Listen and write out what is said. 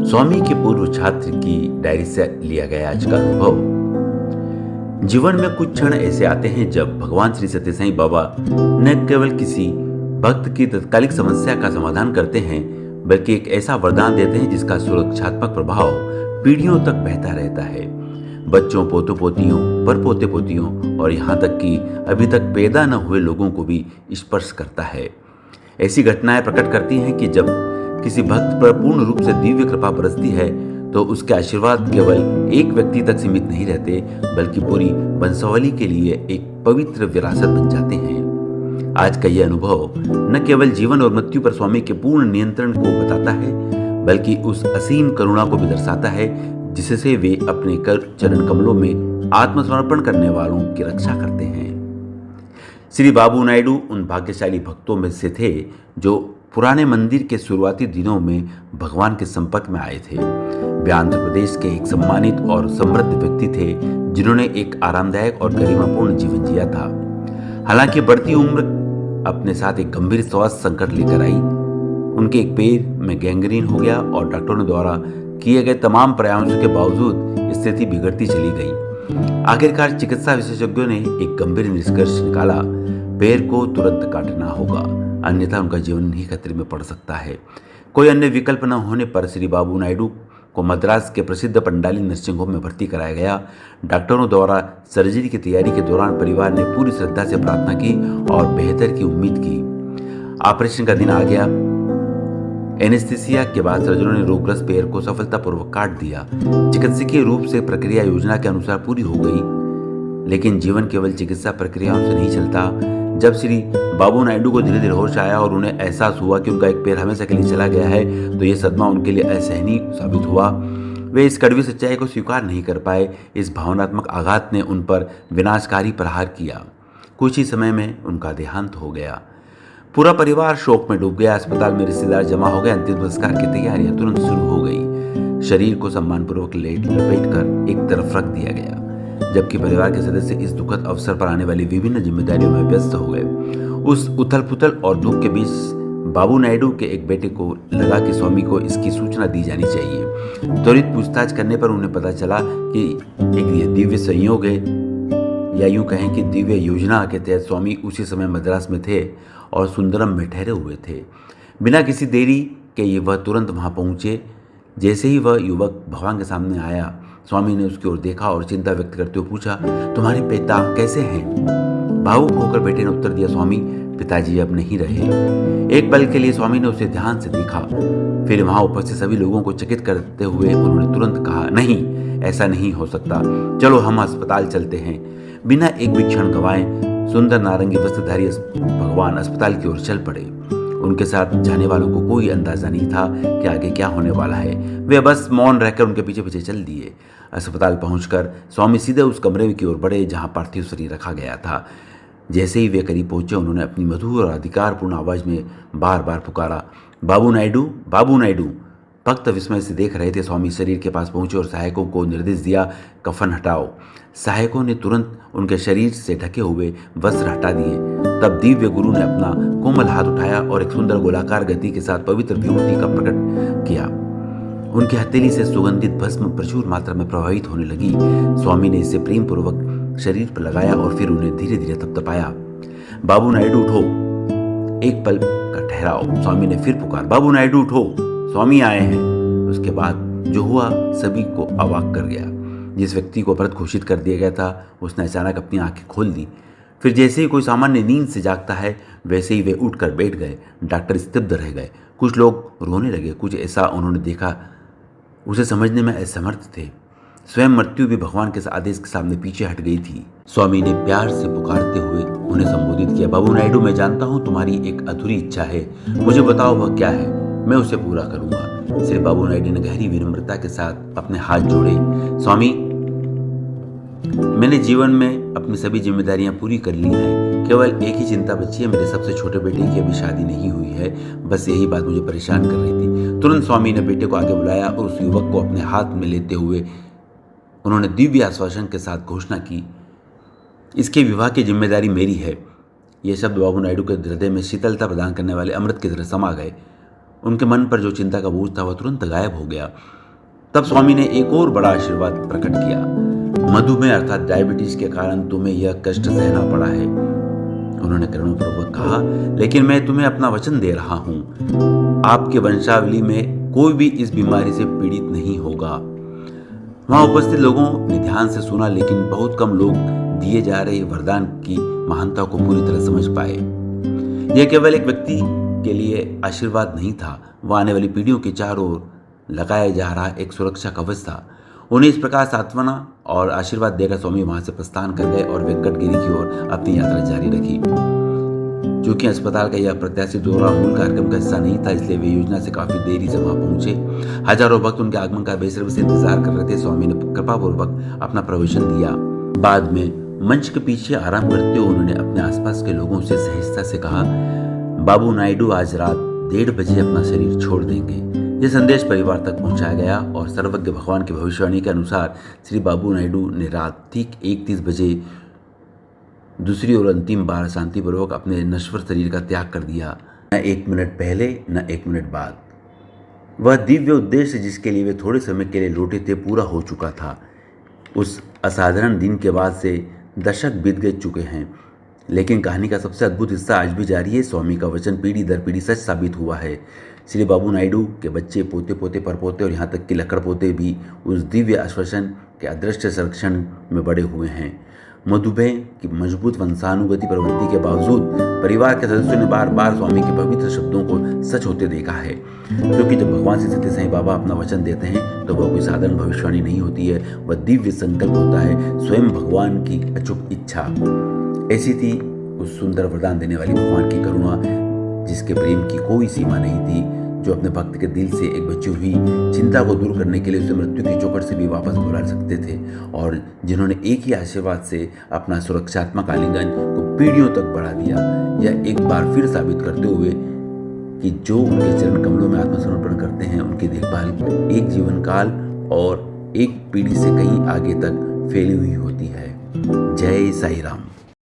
स्वामी के पूर्व छात्र की डायरी से लिया गया आज का अनुभव। जीवन में कुछ क्षण ऐसे आते हैं जब भगवान श्री सत्य साईं बाबा न केवल किसी भक्त की तत्कालिक समस्या का समाधान करते हैं, बल्कि एक ऐसा वरदान देते हैं जिसका सुरक्षात्मक प्रभाव पीढ़ियों तक बहता रहता है। बच्चों, पोतों पोतियों, परपोते पोतियों और यहाँ तक कि अभी तक पैदा न हुए लोगों को भी स्पर्श करता है। ऐसी घटनाएं प्रकट करती हैं कि जब किसी भक्त पर पूर्ण रूप से दिव्य कृपा बरसती है तो उसके आशीर्वाद केवल एक व्यक्ति तक सीमित नहीं रहते, बल्कि पूरी वंशावली के लिए एक पवित्र विरासत बन जाते हैं। आज का यह अनुभव न केवल जीवन और मृत्यु पर स्वामी के पूर्ण नियंत्रण को बताता है, बल्कि उस असीम करुणा को भी दर्शाता है जिससे वे अपने चरण कमलों में आत्मसमर्पण करने वालों की रक्षा करते हैं। श्री बाबू नायडू उन भाग्यशाली भक्तों में से थे जो पुराने मंदिर के शुरुआती दिनों में भगवान के संपर्क में आए थे। वे आंध्र प्रदेश के एक सम्मानित और समृद्ध व्यक्ति थे जिन्होंने एक आरामदायक और गरिमापूर्ण जीवन जिया था। हालांकि बढ़ती उम्र अपने साथ एक गंभीर स्वास्थ्य संकट लेकर आई। उनके एक पैर में गैंग्रीन हो गया और डॉक्टरों द्वारा किए गए तमाम प्रयासों के बावजूद स्थिति बिगड़ती चली गई। आखिरकार चिकित्सा विशेषज्ञों ने एक गंभीर निष्कर्ष निकाला, पैर को तुरंत काटना होगा, अन्यथा उनका जीवन ही खतरे में पड़ सकता है। कोई अन्य विकल्प न होने पर श्री बाबू नायडू को मद्रास के प्रसिद्ध पंडाली नर्सिंग होम में भर्ती कराया गया। डॉक्टरों द्वारा सर्जरी की तैयारी के दौरान परिवार ने पूरी श्रद्धा से प्रार्थना की और बेहतर की उम्मीद की। ऑपरेशन का दिन आ गया। एनेस्थीसिया के बाद सर्जनों ने रोगग्रस्त पैर को सफलतापूर्वक काट दिया। चिकित्सकीय रूप से प्रक्रिया योजना के अनुसार पूरी हो गई, लेकिन जीवन केवल चिकित्सा प्रक्रियाओं से नहीं चलता। जब श्री बाबू नायडू को धीरे धीरे होश आया और उन्हें एहसास हुआ कि उनका एक पैर हमेशा के लिए चला गया है, तो यह सदमा उनके लिए असहनीय साबित हुआ। वे इस कड़वी सच्चाई को स्वीकार नहीं कर पाए। इस भावनात्मक आघात ने उन पर विनाशकारी प्रहार किया। कुछ ही समय में उनका देहांत हो गया। पूरा परिवार शोक में डूब गया। अस्पताल में रिश्तेदार जमा हो गए। अंतिम संस्कार की तैयारियां तुरंत शुरू हो गई। शरीर को सम्मानपूर्वक लपेट कर एक तरफ रख दिया गया, जबकि परिवार के सदस्य इस दुखद अवसर पर आने वाली विभिन्न जिम्मेदारियों में व्यस्त हो गए। उस उथल पुथल और दुख के बीच बाबू नायडू के एक बेटे को लगा कि स्वामी को इसकी सूचना दी जानी चाहिए। त्वरित पूछताछ करने पर उन्हें पता चला कि एक दिव्य संयोग है, या यूं कहें कि दिव्य योजना के तहत स्वामी उसी समय मद्रास में थे और सुंदरम में ठहरे हुए थे। बिना किसी देरी के वह तुरंत वहां पहुंचे। जैसे ही वह युवक भगवान के सामने आया, स्वामी ने उसकी ओर देखा और चिंता व्यक्त करते हुए पूछा, तुम्हारे पिता कैसे हैं? भावुक होकर बेटे ने उत्तर दिया, स्वामी पिताजी अब नहीं रहे। एक पल के लिए स्वामी ने उसे ध्यान से देखा, फिर वहां उपस्थित सभी लोगों को चकित करते हुए उन्होंने तुरंत कहा, नहीं, ऐसा नहीं हो सकता, चलो हम अस्पताल चलते हैं। बिना एक भी क्षण गंवाए सुंदर नारंगी वस्त्रधारी भगवान अस्पताल की ओर चल पड़े। उनके साथ जाने वालों को कोई अंदाजा नहीं था कि आगे क्या होने वाला है। वे बस मौन रहकर उनके पीछे पीछे चल दिए। अस्पताल पहुंचकर स्वामी सीधे उस कमरे की ओर बढ़े जहां पार्थिव शरीर रखा गया था। जैसे ही वे करीब पहुंचे, उन्होंने अपनी मधुर और अधिकारपूर्ण आवाज में बार बार पुकारा, बाबू नायडू, बाबू नायडू। भक्त विस्मय से देख रहे थे। स्वामी शरीर के पास पहुंचे और सहायकों को निर्देश दिया, कफन हटाओ। सहायकों ने तुरंत उनके शरीर से ढके हुए वस्त्र हटा दिए। तब दिव्य गुरु ने अपना कोमल हाथ उठाया और एक सुंदर गोलाकार गति के साथ पवित्र विभूति का प्रकट किया। उनकी हथेली से सुगंधित भस्म प्रचुर मात्रा में प्रवाहित होने लगी। स्वामी ने इसे प्रेम पूर्वक शरीर पर लगाया और फिर उन्हें धीरे धीरे थपथपाया। बाबू नायडू उठो, एक पल का ठहराओ। स्वामी ने फिर पुकार, बाबू नायडू उठो, स्वामी आए हैं। उसके बाद जो हुआ सभी को अवाक कर गया। जिस व्यक्ति को अपराध घोषित कर दिया गया था, उसने अचानक अपनी आंखें खोल दी। फिर जैसे ही कोई सामान्य नींद से जागता है, वैसे ही वे उठकर बैठ गए। डॉक्टर स्तब्ध रह गए। कुछ लोग रोने लगे। कुछ ऐसा उन्होंने देखा उसे समझने में असमर्थ थे। स्वयं मृत्यु भी भगवान के आदेश के सामने पीछे हट गई थी। स्वामी ने प्यार से पुकारते हुए उन्हें संबोधित किया, बाबू नायडू, मैं जानता हूँ तुम्हारी एक अधूरी इच्छा है, मुझे बताओ वह क्या है, मैं उसे पूरा करूंगा। श्री बाबू नायडू ने गहरी विनम्रता के साथ अपने हाथ जोड़े, स्वामी, मैंने जीवन में अपनी सभी जिम्मेदारियां पूरी कर ली हैं। केवल एक ही चिंता बची है, मेरे सबसे छोटे बेटे की अभी शादी नहीं हुई है। बस यही बात मुझे परेशान कर रही थी। तुरंत स्वामी ने बेटे को आगे बुलाया और उस युवक को अपने हाथ में लेते हुए उन्होंने दिव्य आश्वासन के साथ घोषणा की, इसके विवाह की जिम्मेदारी मेरी है। ये शब्द बाबू नायडू के हृदय में शीतलता प्रदान करने वाले अमृत की तरह समा गए। उनके मन पर जो चिंता का बोझ था वह तुरंत गायब हो गया। तब स्वामी ने एक और बड़ा आशीर्वाद प्रकट किया। मधुमेह अर्थात डायबिटीज के कारण तुम्हें यह कष्ट सहना पड़ा है। उन्होंने करुणापूर्वक कहा, लेकिन मैं तुम्हें अपना वचन दे रहा हूं, आपके वंशावली में कोई भी इस बीमारी से पीड़ित नहीं होगा। वहां उपस्थित लोगों ने ध्यान से सुना, लेकिन बहुत कम लोग दिए जा रहे वरदान की महानता को पूरी तरह समझ पाए। यह केवल एक व्यक्ति के लिए आशीर्वाद नहीं था, वह आने वाली पीढ़ियों के चारों ओर लगाया जा रहा एक सुरक्षा कवच था। उन्हें इस प्रकार सांत्वना और आशीर्वाद देकर स्वामी वहां से प्रस्थान कर गए और वेंकटगिरी की ओर अपनी यात्रा जारी रखी। क्योंकि अस्पताल का यह प्रत्याशित दौरा मूल कार्यक्रम का हिस्सा नहीं था, इसलिए वे योजना से काफी देरी से वहां पहुंचे। हजारों भक्त उनके आगमन का बेसब्री से इंतजार कर रहे थे। स्वामी ने कृपापूर्वक अपना प्रवचन दिया। बाद में मंच के पीछे आराम करते हुए उन्होंने अपने आसपास के लोगों से सहजता से कहा, बाबू नायडू आज रात 1:30 बजे अपना शरीर छोड़ देंगे। यह संदेश परिवार तक पहुंचाया गया और सर्वज्ञ भगवान की भविष्यवाणी के अनुसार श्री बाबू नायडू ने रात ठीक 1:30 बजे दूसरी और अंतिम बार शांतिपूर्वक अपने नश्वर शरीर का त्याग कर दिया। न 1 मिनट पहले न 1 मिनट बाद। वह दिव्य उद्देश्य जिसके लिए वे थोड़े समय के लिए लौटे थे पूरा हो चुका था। उस असाधारण दिन के बाद से दशक बीत गए चुके हैं, लेकिन कहानी का सबसे अद्भुत हिस्सा आज भी जारी है। स्वामी का वचन पीढ़ी दर पीढ़ी सच साबित हुआ है। श्री बाबू नायडू के बच्चे, पोते पोते, परपोते और यहाँ तक कि लकड़ पोते भी उस दिव्य आश्वासन के अदृश्य संरक्षण में बड़े हुए हैं। मधुमेह की मजबूत वंशानुगति प्रवृत्ति के बावजूद परिवार के सदस्यों ने बार बार स्वामी के पवित्र शब्दों को सच होते देखा है। क्योंकि जब भगवान श्री सत्य साईं बाबा अपना वचन देते हैं तो वह कोई साधारण भविष्यवाणी नहीं होती है, वह दिव्य संकल्प होता है, स्वयं भगवान की अचूक इच्छा। ऐसी थी उस सुंदर वरदान देने वाली भगवान की करुणा, जिसके प्रेम की कोई सीमा नहीं थी, जो अपने भक्त के दिल से एक बची हुई चिंता को दूर करने के लिए उसे मृत्यु की चौखट से भी वापस बुला सकते थे, और जिन्होंने एक ही आशीर्वाद से अपना सुरक्षात्मक आलिंगन को पीढ़ियों तक बढ़ा दिया। यह एक बार फिर साबित करते हुए कि जो उनके चरण कमलों में आत्मसमर्पण करते हैं, उनकी देखभाल एक जीवन काल और एक पीढ़ी से कहीं आगे तक फैली हुई होती है। जय साईं राम।